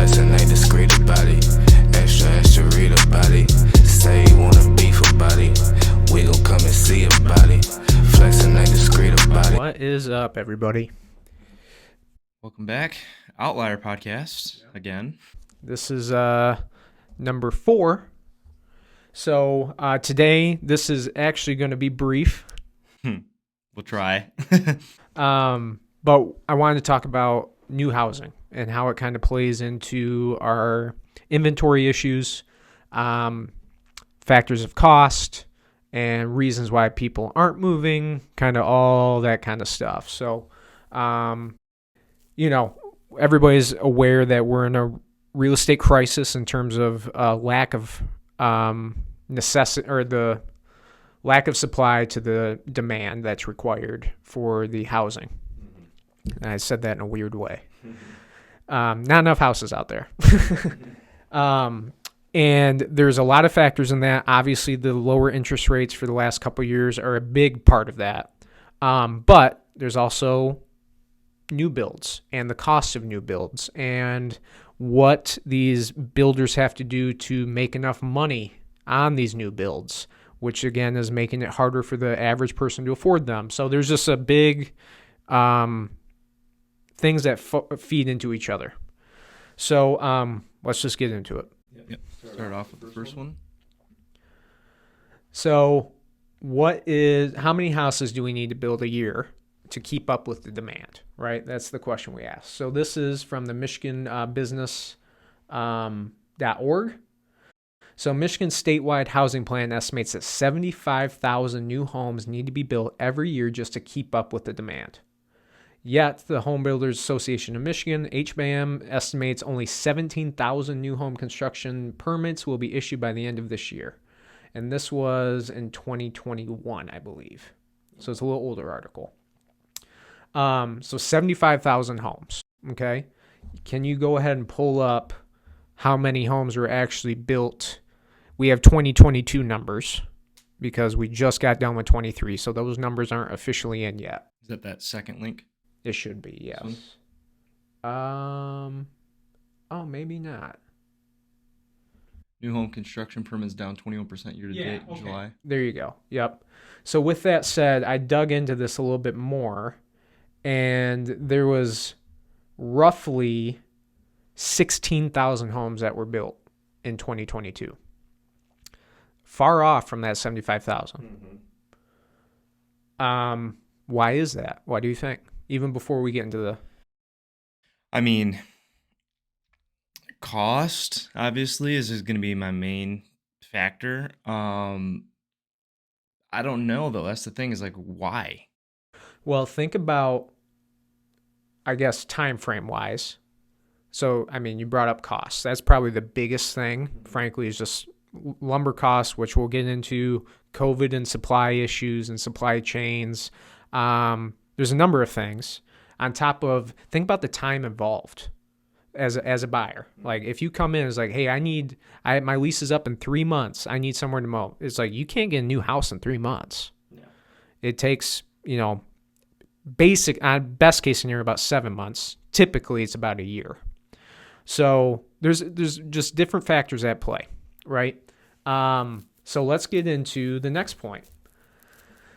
Flexing ain't discreet about it. Extra read about it. Say you wanna beef about it. We gon' come and see about it. Flexing ain't discreet about it. What is up, everybody? Welcome back. Outlier Podcast again. This is number 4. So today, this is actually going to be brief. We'll try. But I wanted to talk about new housing and how it kind of plays into our inventory issues, factors of cost, and reasons why people aren't moving, kind of all that kind of stuff. So, everybody's aware that we're in a real estate crisis in terms of lack of necessity, or the lack of supply to the demand that's required for the housing. And I said that in a weird way. Not enough houses out there. And there's a lot of factors in that. Obviously, the lower interest rates for the last couple of years are a big part of that. But there's also new builds and the cost of new builds and what these builders have to do to make enough money on these new builds, which again is making it harder for the average person to afford them. So there's just a big things that feed into each other. So let's just get into it. Yep. Start off with the first one. So how many houses do we need to build a year to keep up with the demand, right? That's the question we ask. So this is from the Michigan Business.org. So Michigan's statewide housing plan estimates that 75,000 new homes need to be built every year just to keep up with the demand. Yet the Home Builders Association of Michigan, HBAM, estimates only 17,000 new home construction permits will be issued by the end of this year. And this was in 2021, I believe. So it's a little older article. So 75,000 homes, okay? Can you go ahead and pull up how many homes were actually built? We have 2022 numbers because we just got done with 23, so those numbers aren't officially in yet. Is that second link? It should be, yes. Maybe not. New home construction permits down 21% year to date in July. There you go. Yep. So with that said, I dug into this a little bit more, and there was roughly 16,000 homes that were built in 2022. Far off from that 75,000. Why is that? Why do you think? Even before we get into the... I mean, cost, obviously, is going to be my main factor. I don't know, though. That's the thing, is like, why? Well, think about, I guess, time frame wise. So, I mean, you brought up costs. That's probably the biggest thing, frankly, is just lumber costs, which we'll get into, COVID and supply issues and supply chains. There's a number of things on top of, think about the time involved as a buyer. Like if you come in, it's like, hey, my lease is up in 3 months. I need somewhere to mow. It's like, you can't get a new house in 3 months. Yeah. It takes, best case scenario, about 7 months. Typically it's about a year. So there's just different factors at play, right? So let's get into the next point.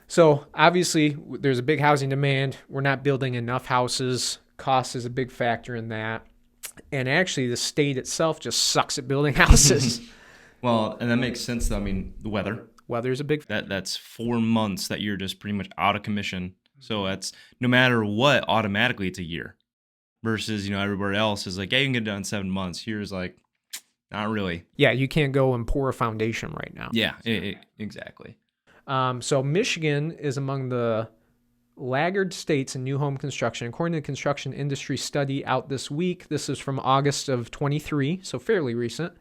So obviously there's a big housing demand. We're not building enough houses. Cost is a big factor in that. And actually the state itself just sucks at building houses. Well, and that makes sense though. I mean, the weather. Weather's a big That's 4 months that you're just pretty much out of commission. So that's, no matter what, automatically it's a year. Versus, everywhere else is like, yeah, you can get it done in 7 months. Here's like, not really. Yeah, you can't go and pour a foundation right now. Yeah, exactly. So Michigan is among the laggard states in new home construction. According to the construction industry study out this week, this is from August of 23, so fairly recent,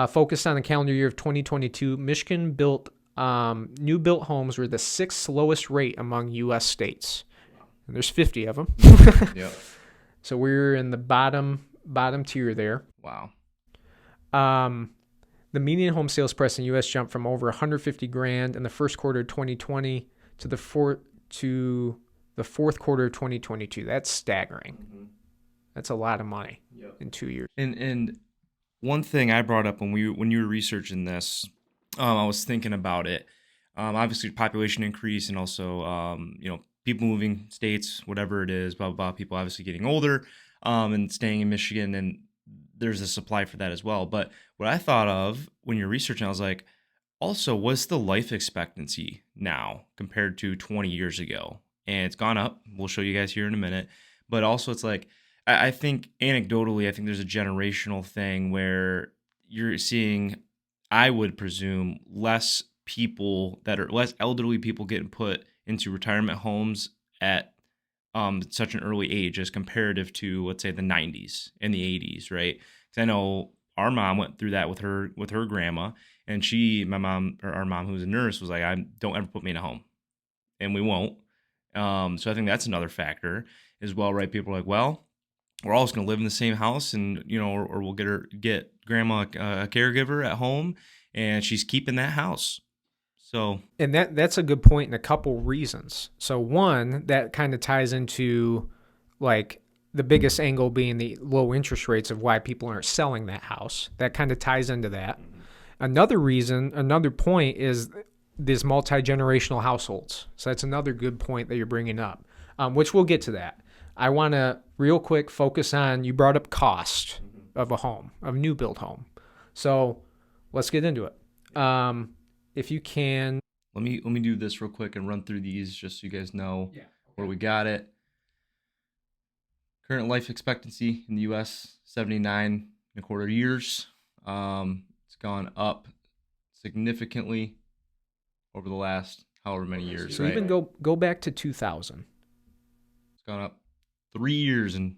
focused on the calendar year of 2022, Michigan new built homes were the 6th slowest rate among U.S. states. And there's 50 of them. Yep. So we're in the bottom tier there. Wow. The median home sales price in the U.S. jumped from over $150,000 in the first quarter of 2020 to the fourth quarter of 2022. That's staggering. That's a lot of money in 2 years. And one thing I brought up when you were researching this, I was thinking about it. Obviously, population increase and also people moving states, whatever it is, blah blah blah. People obviously getting older, and staying in Michigan, and there's a supply for that as well. But what I thought of when you're researching, I was like, also, what's the life expectancy now compared to 20 years ago? And it's gone up. We'll show you guys here in a minute. But also, it's like, I think anecdotally, I think there's a generational thing where you're seeing, I would presume, less people that are less elderly people getting put into retirement homes at such an early age as comparative to, let's say, the 90s and the 80s, right? Because I know our mom went through that with her grandma, and our mom who was a nurse was like, "I don't ever put me in a home," and we won't. So I think that's another factor as well, right? People are like, well, we're all just going to live in the same house, and or we'll get grandma a caregiver at home, and she's keeping that house. So, and that's a good point in a couple reasons. So one, that kind of ties into like the biggest angle being the low interest rates of why people aren't selling that house. That kind of ties into that. Another point is these multi-generational households. So that's another good point that you're bringing up, which we'll get to that. I want to real quick focus on, you brought up cost of a home, of a new build home. So let's get into it. If you can. Let me do this real quick and run through these just so you guys know where we got it. Current life expectancy in the U.S., 79.25 years. It's gone up significantly over the last however many years. So right? even go back to 2000. It's gone up 3 years in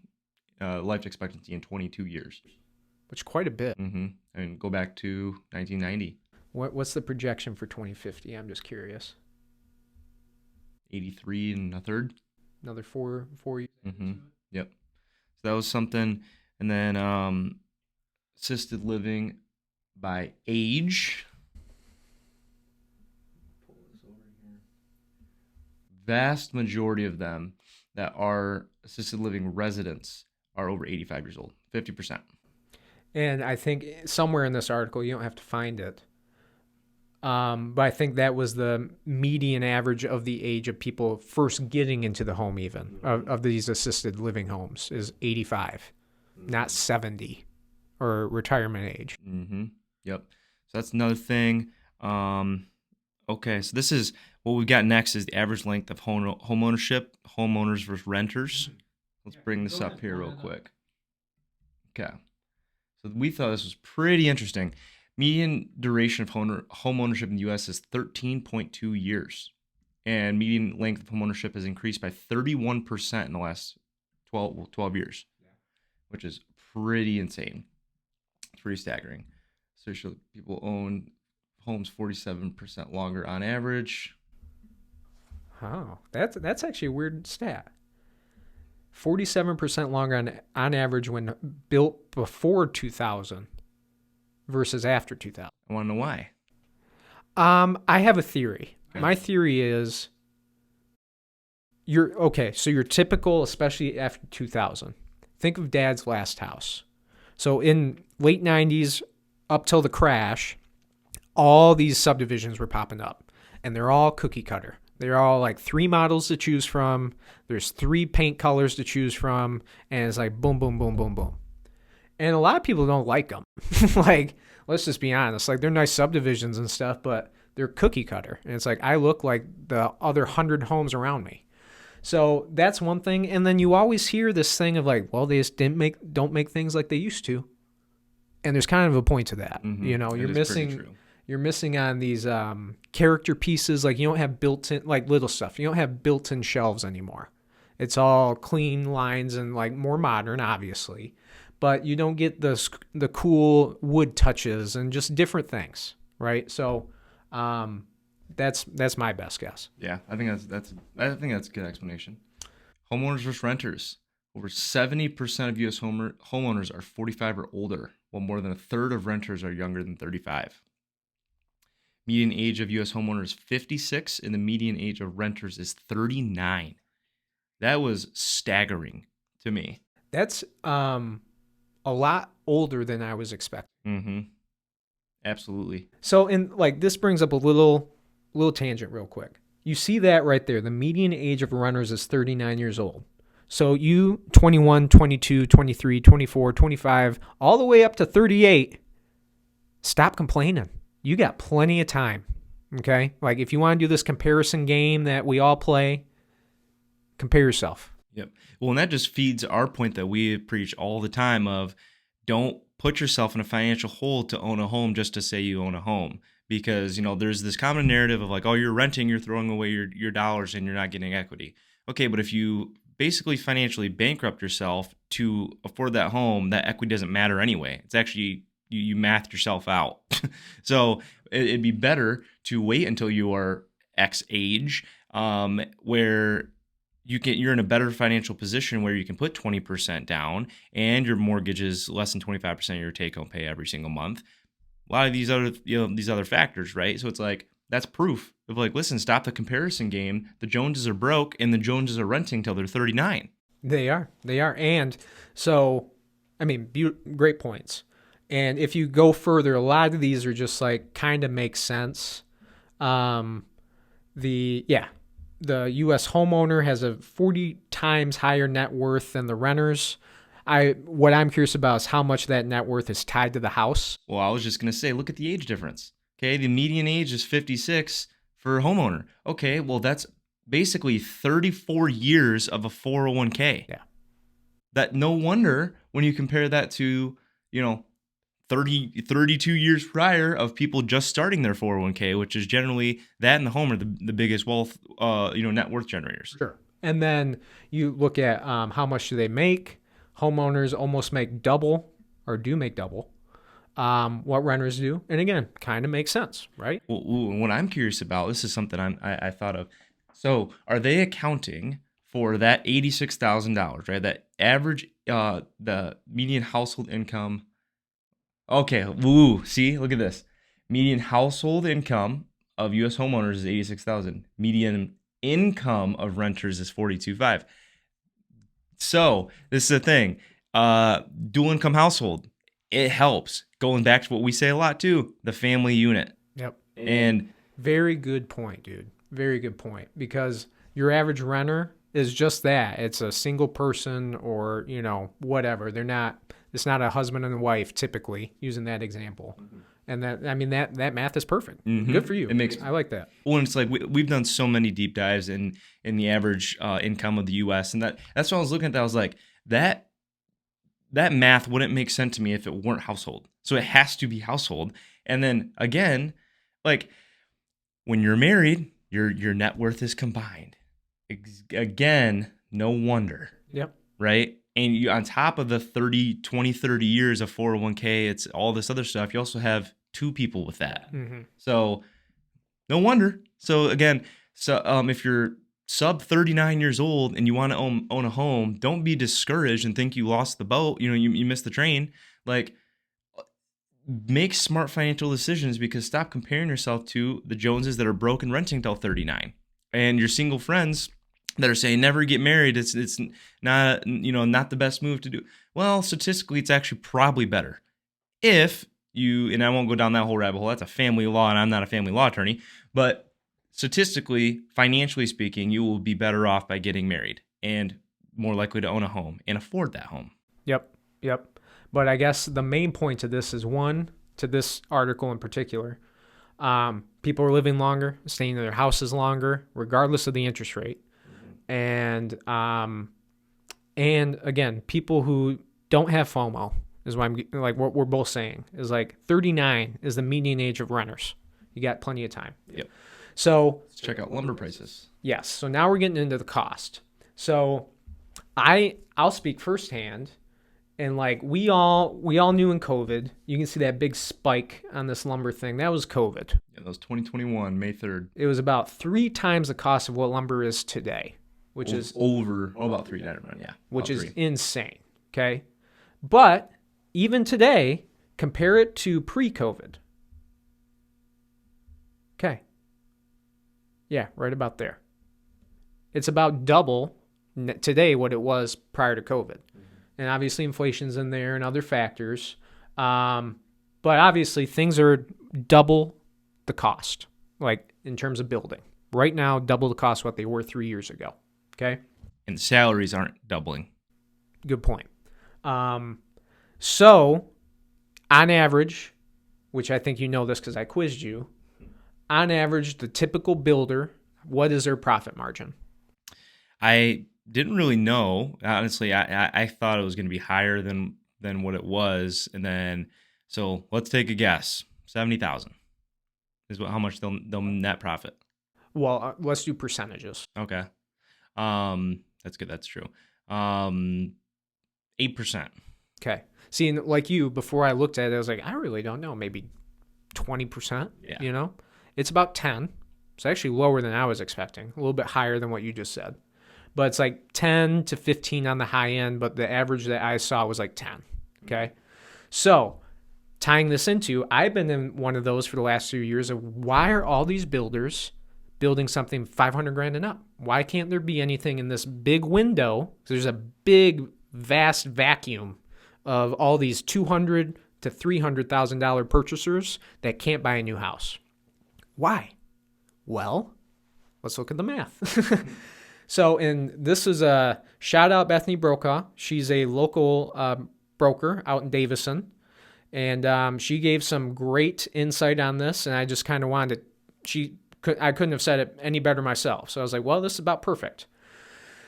life expectancy in 22 years. Which is quite a bit. Mm-hmm. And go back to 1990. What's the projection for 2050? I'm just curious. 83 and a third. Another four years. Mm-hmm. Yep. So that was something. And then assisted living by age. Pull this over here. Vast majority of them that are assisted living residents are over 85 years old. 50%. And I think somewhere in this article, you don't have to find it, but I think that was the median average of the age of people first getting into the home, even of these assisted living homes, is 85, not 70, or retirement age. Mm-hmm. Yep. So that's another thing. Okay, so this is what we've got next is the average length of home ownership, homeowners versus renters. Let's bring this up here real quick. Okay. So we thought this was pretty interesting. Median duration of home ownership in the U.S. is 13.2 years. And median length of home ownership has increased by 31% in the last 12 years, which is pretty insane. It's pretty staggering. So people own homes 47% longer on average. Oh, that's actually a weird stat. 47% longer on average when built before 2000 versus after 2000. I want to know why. I have a theory. Okay. My theory is so your typical, especially after 2000, think of Dad's last house. So in late 90s up till the crash, all these subdivisions were popping up, and they're all cookie cutter. They're all like 3 models to choose from. There's 3 paint colors to choose from, and it's like boom, boom, boom, boom, boom. And a lot of people don't like them. Like, let's just be honest. Like, they're nice subdivisions and stuff, but they're cookie cutter. And it's like, I look like the other 100 homes around me. So that's one thing. And then you always hear this thing of like, well, they just don't make things like they used to. And there's kind of a point to that. Mm-hmm. You know, you're missing on these character pieces. Like, you don't have built-in, like, little stuff. You don't have built-in shelves anymore. It's all clean lines and like more modern, obviously. But you don't get the cool wood touches and just different things, right? So that's my best guess. Yeah, I think that's a good explanation. Homeowners versus renters. Over 70% of U.S. homeowners are 45 or older, while more than a third of renters are younger than 35. Median age of U.S. homeowners 56, and the median age of renters is 39. That was staggering to me. That's a lot older than I was expecting. Mm-hmm. Absolutely. So, and like this brings up a little tangent real quick. You see that right there. The median age of renters is 39 years old. So you 21, 22, 23, 24, 25, all the way up to 38, stop complaining. You got plenty of time. Okay? Like if you want to do this comparison game that we all play, compare yourself. Yep. Well, and that just feeds our point that we preach all the time of don't put yourself in a financial hole to own a home just to say you own a home. Because, there's this common narrative of like, oh, you're renting, you're throwing away your dollars and you're not getting equity. Okay, but if you basically financially bankrupt yourself to afford that home, that equity doesn't matter anyway. It's actually, you mathed yourself out. So it'd be better to wait until you are X age, where you're in a better financial position where you can put 20% down and your mortgage is less than 25% of your take-home pay every single month. A lot of these other factors, right? So it's like, that's proof of like, listen, stop the comparison game. The Joneses are broke and the Joneses are renting till they're 39. They are. And so, I mean, great points. And if you go further, a lot of these are just like kind of make sense. The U.S. homeowner has a 40 times higher net worth than the renters. What I'm curious about is how much that net worth is tied to the house. Well, I was just going to say, look at the age difference. Okay, the median age is 56 for a homeowner. Okay, well, that's basically 34 years of a 401k. Yeah. That no wonder when you compare that to, 32 years prior of people just starting their 401k, which is generally that and the home are the biggest wealth, net worth generators. Sure. And then you look at how much do they make. Homeowners almost make double or do make double what renters do. And again, kind of makes sense, right? Well, what I'm curious about, this is something I thought of. So are they accounting for that $86,000, right? That average, the median household income. Okay, see, look at this. Median household income of U.S. homeowners is $86,000. Median income of renters is $42,500. So this is the thing. Dual income household, it helps. Going back to what we say a lot too, the family unit. Yep. And very good point, dude. Very good point. Because your average renter is just that. It's a single person or, whatever. It's not a husband and wife typically, using that example. Mm-hmm. And that math is perfect. Mm-hmm. Good for you. I like that. Well, and it's like we've done so many deep dives in the average income of the U.S. and that's what I was looking at. I was like, that math wouldn't make sense to me if it weren't household. So it has to be household. And then again, like when you're married, your net worth is combined. Again, no wonder. Yep. Right. And you, on top of the 30 years of 401k, it's all this other stuff. You also have two people with that. Mm-hmm. So no wonder. So again, if you're sub 39 years old and you want to own a home, don't be discouraged and think you lost the boat. You missed the train. Like, make smart financial decisions, because stop comparing yourself to the Joneses that are broke and renting till 39 and your single friends that are saying never get married. It's not, not the best move to do. Well, statistically, it's actually probably better if you, and I won't go down that whole rabbit hole. That's a family law and I'm not a family law attorney, but statistically, financially speaking, you will be better off by getting married and more likely to own a home and afford that home. Yep. But I guess the main point to this is, one, to this article in particular, people are living longer, staying in their houses longer, regardless of the interest rate. And again, people who don't have FOMO is what what we're both saying is like 39 is the median age of renters. You got plenty of time. Yep. So let's check out lumber prices. Yes. So now we're getting into the cost. So I'll speak firsthand. And like we all knew in COVID, you can see that big spike on this lumber thing. That was COVID. Yeah, that was 2021, May 3rd. It was about 3 times the cost of what lumber is today, which is over about 3. Yeah, which is insane. Okay, but even today, compare it to pre-COVID. Okay. Yeah, right about there. It's about double today what it was prior to COVID. and obviously inflation's in there and other factors. But obviously things are double the cost, like in terms of building. Right now, double the cost what they were 3 years ago. Okay? And the salaries aren't doubling. Good point. So, on average, which I think you know this because I quizzed you, on average, the typical builder, what is their profit margin? I didn't really know. Honestly, I thought it was going to be higher than what it was. And then, so let's take a guess. 70,000 is how much they'll net profit. Well, let's do percentages. Okay. That's good. That's true. 8%. Okay. See, like you, before I looked at it, I was like, I really don't know. Maybe 20%, Yeah. you know? It's about 10. It's actually lower than I was expecting. A little bit higher than what you just said. But it's like 10 to 15 on the high end, but the average that I saw was like 10. Okay. So tying this into, I've been in one of those for the last few years of why are all these builders building something 500 grand and up? Why can't there be anything in this big window? There's a big, vast vacuum of all these $200,000 to $300,000 purchasers that can't buy a new house. Why? Well, let's look at the math. So, and this is a shout out Bethany Brokaw. She's a local broker out in Davison, and she gave some great insight on this. And I just kind of wanted I couldn't have said it any better myself. So I was like, well, this is about perfect.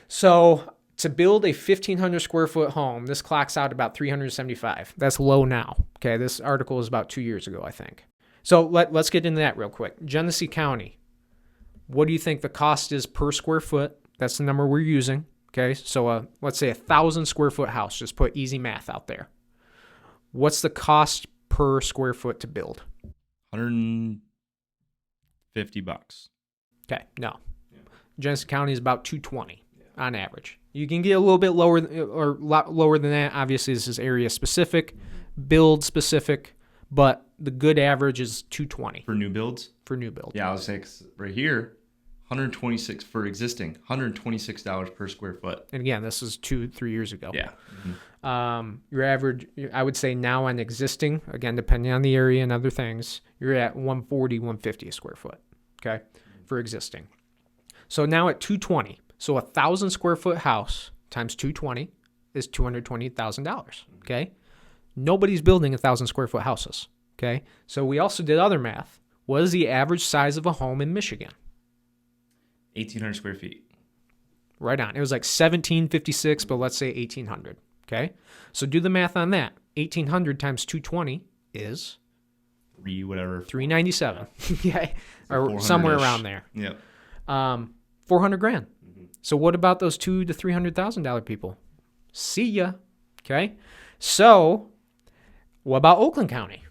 So to build a 1,500 square foot home, this clocks out about $375. That's low now. Okay, this article is about 2 years ago, I think. So let's get into that real quick. Genesee County, what do you think the cost is per square foot? That's the number we're using. Okay, so let's say 1,000 square foot house. Just put easy math out there. What's the cost per square foot to build? $150. Okay, no. Yeah. Genesee County is about $220 on average. You can get a little bit lower or a lot lower than that. Obviously, this is area specific, build specific, but the good average is $220 For new builds? For new build. Yeah, I was saying right here, $126 for existing, $126 per square foot. And again, this is 2-3 years ago. Yeah. Mm-hmm. Your average, I would say now on existing, again, depending on the area and other things, you're at $140, $150 a square foot, okay, for existing. So now at $220, so 1,000 square foot house times $220 is $220,000, okay? Nobody's building 1,000 square foot houses, okay? So we also did other math. What is the average size of a home in Michigan? 1,800 square feet. Right on. It was like 1,756, but let's say 1,800. Okay? So do the math on that. 1,800 times 220 is? 397. Okay? Or somewhere around there. Yep. 400 grand. Mm-hmm. So what about those $200,000 to $300,000 people? See ya. Okay? So what about Oakland County?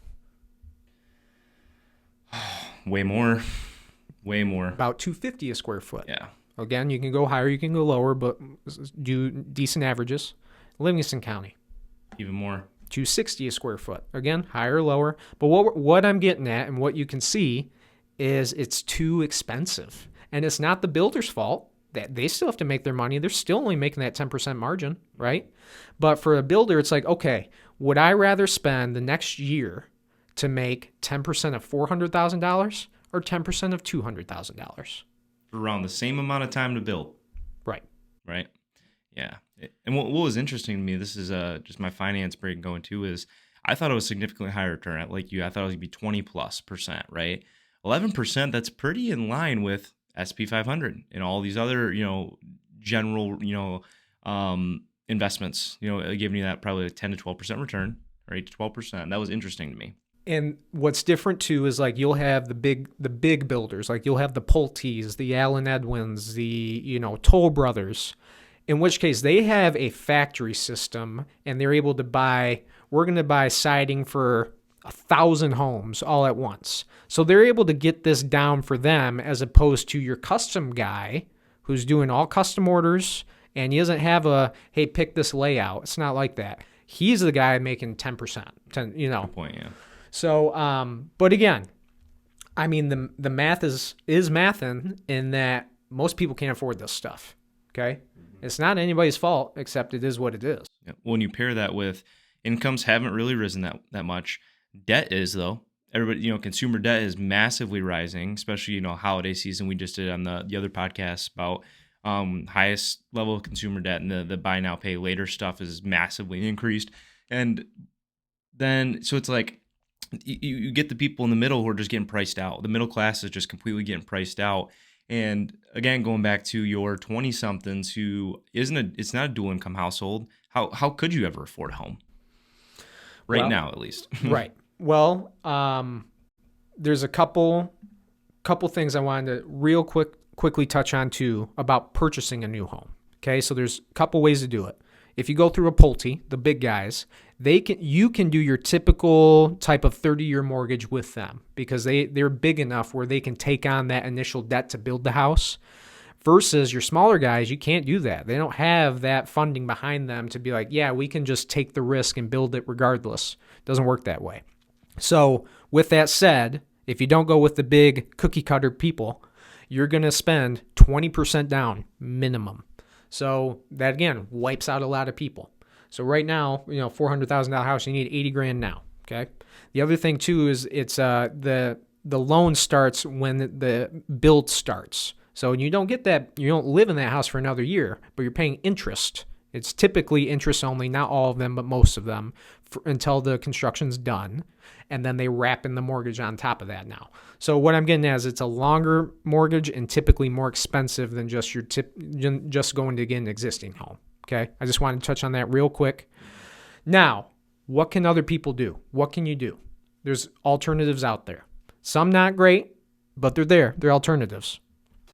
Way more. About $250 a square foot. Yeah. Again, you can go higher, you can go lower, but do decent averages. Livingston County. Even more. $260 a square foot. Again, higher or lower. But what I'm getting at and what you can see is it's too expensive. And it's not the builder's fault. That they still have to make their money. They're still only making that 10% margin, right? But for a builder, it's like, okay, would I rather spend the next year to make 10% of $400,000 or 10% of $200,000? Around the same amount of time to build. Right. Right? Yeah. And what was interesting to me, this is just my finance break going to, is I thought it was significantly higher return. Like you, I thought it would be 20+%, right? 11%, that's pretty in line with SP 500 and all these other, general, investments, giving you that probably 10 to 12% return, or 8 to 12%. That was interesting to me. And what's different too is like you'll have the big builders, like you'll have the Pulte's, the Allen Edwins, the Toll Brothers, in which case they have a factory system and they're able to we're going to buy siding for 1,000 homes all at once. So they're able to get this down for them as opposed to your custom guy who's doing all custom orders and he doesn't have hey, pick this layout. It's not like that. He's the guy making 10%, Good point, yeah. So, but again, I mean, the math is mathin' in that most people can't afford this stuff, okay? Mm-hmm. It's not anybody's fault, except it is what it is. Yeah. When you pair that with incomes haven't really risen that much, debt is though. Everybody, consumer debt is massively rising, especially holiday season. We just did on the other podcast about highest level of consumer debt, and the buy now pay later stuff is massively increased. And then so it's like you get the people in the middle who are just getting priced out. The middle class is just completely getting priced out. And again, going back to your 20 somethings who it's not a dual income household. How could you ever afford a home right now, at least? Right. Well, there's a couple things I wanted to quickly touch on too about purchasing a new home. Okay, so there's a couple ways to do it. If you go through a Pulte, the big guys, you can do your typical type of 30-year mortgage with them because they're big enough where they can take on that initial debt to build the house. Versus your smaller guys, you can't do that. They don't have that funding behind them to be like, yeah, we can just take the risk and build it regardless. It doesn't work that way. So with that said, if you don't go with the big cookie cutter people, you're going to spend 20% down minimum. So that, again, wipes out a lot of people. So right now, $400,000 house, you need $80,000 now. Okay. The other thing too is it's the loan starts when the build starts. So you don't get that, you don't live in that house for another year, but you're paying interest. It's typically interest only, not all of them, but most of them, until the construction's done. And then they wrap in the mortgage on top of that now. So what I'm getting at is it's a longer mortgage and typically more expensive than just just going to get an existing home. Okay, I just wanted to touch on that real quick. Now, what can other people do? What can you do? There's alternatives out there. Some not great, but they're there. They're alternatives.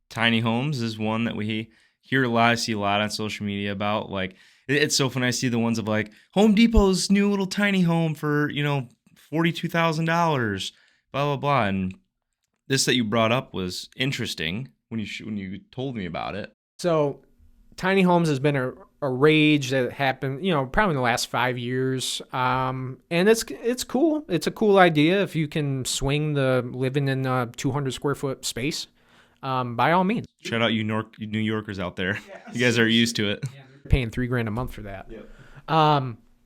Tiny homes is one that we hear a lot, see a lot on social media about. Like, it's so fun. I see the ones of like Home Depot's new little tiny home for, $42,000, blah, blah, blah. And this that you brought up was interesting when you told me about it. So tiny homes has been a rage that happened, probably in the last 5 years. And it's cool. It's a cool idea if you can swing the living in a 200 square foot space. By all means. Shout out you New Yorkers out there. Yeah. You guys are used to it. Yeah, they're paying $3,000 a month for that. Yep.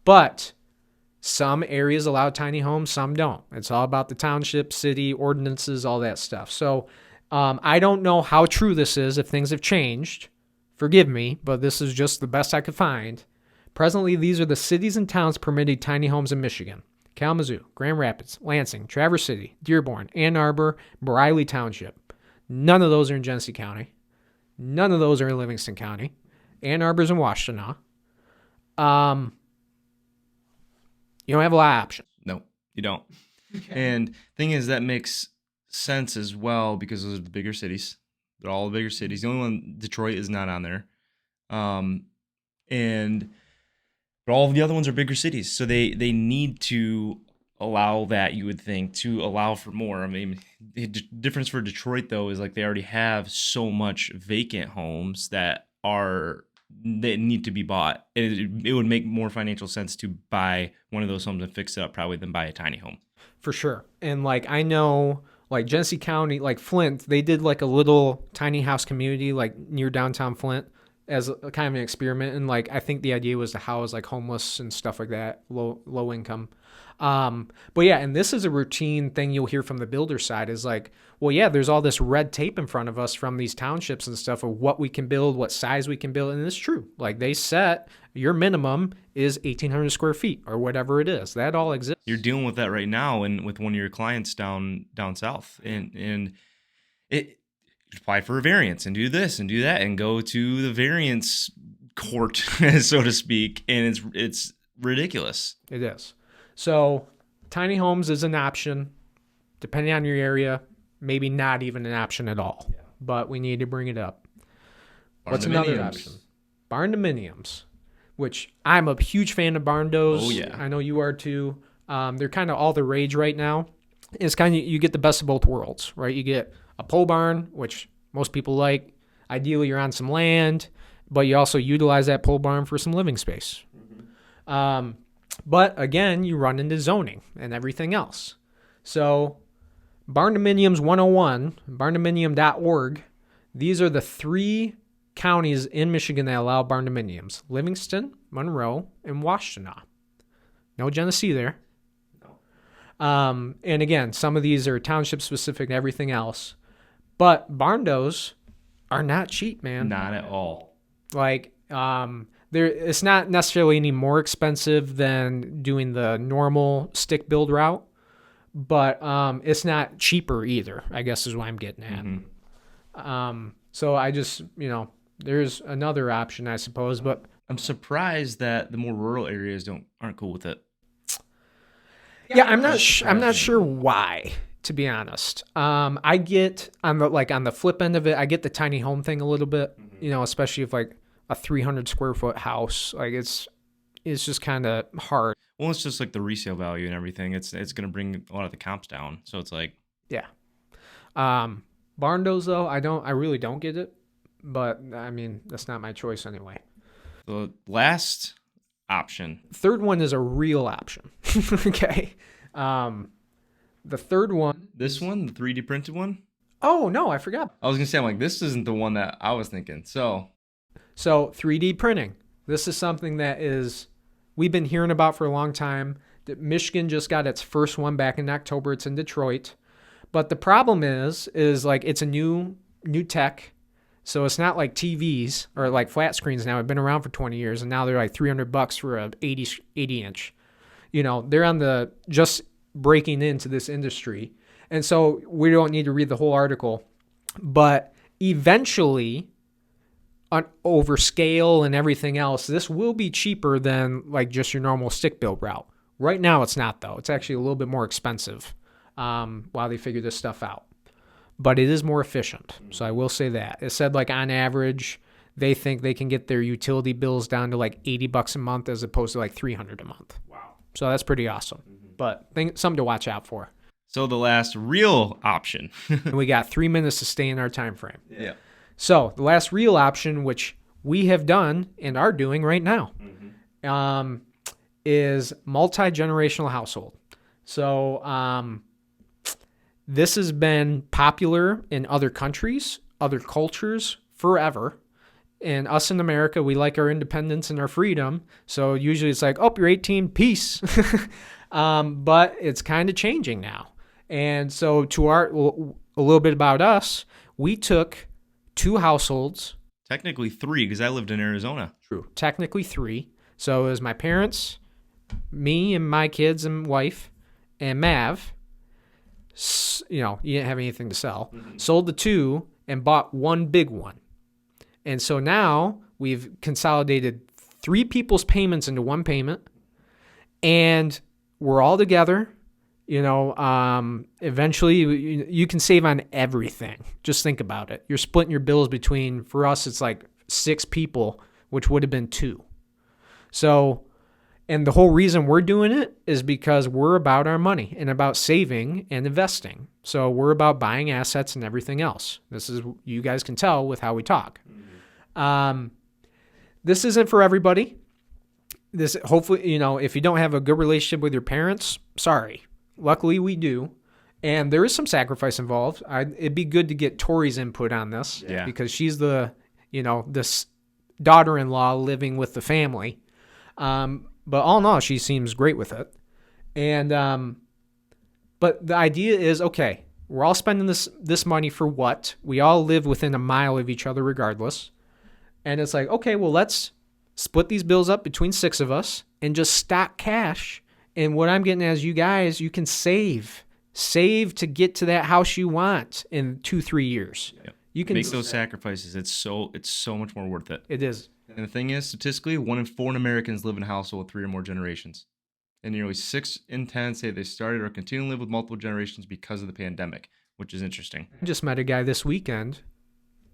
But some areas allow tiny homes, some don't. It's all about the township, city, ordinances, all that stuff. So I don't know how true this is, if things have changed. Forgive me, but this is just the best I could find. Presently, these are the cities and towns permitting tiny homes in Michigan: Kalamazoo, Grand Rapids, Lansing, Traverse City, Dearborn, Ann Arbor, Briley Township. None of those are in Genesee County. None of those are in Livingston County. Ann Arbor's in Washtenaw. You don't have a lot of options. No, you don't. Okay. And thing is, that makes sense as well because those are the bigger cities. They're all the bigger cities. The only one, Detroit, is not on there. But all of the other ones are bigger cities. So they need to allow that, you would think, to allow for more. I mean, the difference for Detroit, though, is like they already have so much vacant homes that need to be bought. It would make more financial sense to buy one of those homes and fix it up probably than buy a tiny home. For sure. And I know Genesee County, Flint, they did a little tiny house community near downtown Flint as a kind of an experiment. And I think the idea was to house homeless and stuff like that, low income. But yeah, and this is a routine thing you'll hear from the builder side is there's all this red tape in front of us from these townships and stuff of what we can build, what size we can build. And it's true. They set your minimum is 1,800 square feet or whatever it is. That all exists. You're dealing with that right now and with one of your clients down south and it apply for a variance and do this and do that and go to the variance court, so to speak. And it's ridiculous. It is. So tiny homes is an option, depending on your area, maybe not even an option at all, but we need to bring it up. What's another option? Barn dominiums, which I'm a huge fan of barn dos. Oh, yeah. I know you are too. They're kind of all the rage right now. It's kind of, you get the best of both worlds, right? You get a pole barn, which most people like. Ideally, you're on some land, but you also utilize that pole barn for some living space. Mm-hmm. But again, you run into zoning and everything else. So Barn Dominiums 101, barndominium.org, these are the 3 counties in Michigan that allow barn dominiums: Livingston, Monroe, and Washtenaw. No Genesee there. And again, some of these are township specific and everything else. But barn doors are not cheap, man. Not at all. Like, it's not necessarily any more expensive than doing the normal stick build route, but it's not cheaper either, I guess is what I'm getting at. Mm-hmm. So I just, there's another option, I suppose, but I'm surprised that the more rural areas aren't cool with it. yeah, I'm not sure why, to be honest. I get on the flip end of it, I get the tiny home thing a little bit, especially if like a 300 square foot house, like it's just kind of hard. Well, it's just like the resale value and everything. It's going to bring a lot of the comps down. So it's like, yeah. Barn doors though, I really don't get it, but I mean, that's not my choice anyway. the last option. Third one is a real option. Okay. The third one. This one, the 3D printed one? Oh, no, I forgot. I was going to say, I'm like, this isn't the one that I was thinking. So 3D printing. This is something that we've been hearing about for a long time. Michigan just got its first one back in October. It's in Detroit. But the problem is like it's a new tech. So it's not like TVs or like flat screens now. Have been around for 20 years, and now they're like $300 for a 80 inch. They're just breaking into this industry. And so we don't need to read the whole article. But eventually, over scale and everything else, this will be cheaper than like just your normal stick build route. Right now it's not, though. It's actually a little bit more expensive while they figure this stuff out. But it is more efficient. So I will say that. It said like on average, they think they can get their utility bills down to like $80 a month as opposed to like $300 a month. Wow. So that's pretty awesome. But something to watch out for. So the last real option. And we got 3 minutes to stay in our time frame. Yeah. So the last real option, which we have done and are doing right now, is multi-generational household. So this has been popular in other countries, other cultures forever. And us in America, we like our independence and our freedom. So usually it's like, oh, you're 18, peace. But it's kind of changing now. And so a little bit about us, we took 2 households. Technically 3, because I lived in Arizona. True. Technically 3. So it was my parents, me and my kids and wife, and Mav. You didn't have anything to sell. Sold the 2 and bought one big one. And so now we've consolidated 3 people's payments into one payment, and we're all together. Eventually you can save on everything. Just think about it. You're splitting your bills between, for us, it's like 6 people, which would have been 2. So, and the whole reason we're doing it is because we're about our money and about saving and investing. So we're about buying assets and everything else. This is, you guys can tell with how we talk. This isn't for everybody. This, hopefully, if you don't have a good relationship with your parents, sorry. Luckily, we do. And there is some sacrifice involved. It'd be good to get Tori's input on this. Yeah. Because she's this daughter-in-law living with the family. But all in all, she seems great with it. And but the idea is, okay, we're all spending this money for what? We all live within a mile of each other regardless. And it's like, okay, well, let's split these bills up between 6 of us and just stack cash. And what I'm getting at is, you guys, you can save to get to that house you want in 2-3 years. Yep. You can make those sacrifices. It's so much more worth it. It is. And the thing is, statistically, 1 in 4 Americans live in a household with 3 or more generations. And nearly 6 in 10 say they started or continue to live with multiple generations because of the pandemic, which is interesting. I just met a guy this weekend.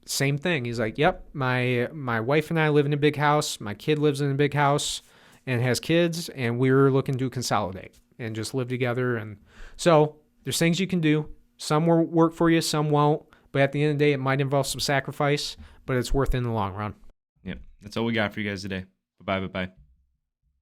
Same thing. He's like, yep, my wife and I live in a big house. My kid lives in a big house and has kids, and we're looking to consolidate and just live together. And so there's things you can do. Some will work for you, some won't. But at the end of the day, it might involve some sacrifice, but it's worth it in the long run. Yep. That's all we got for you guys today. Bye-bye.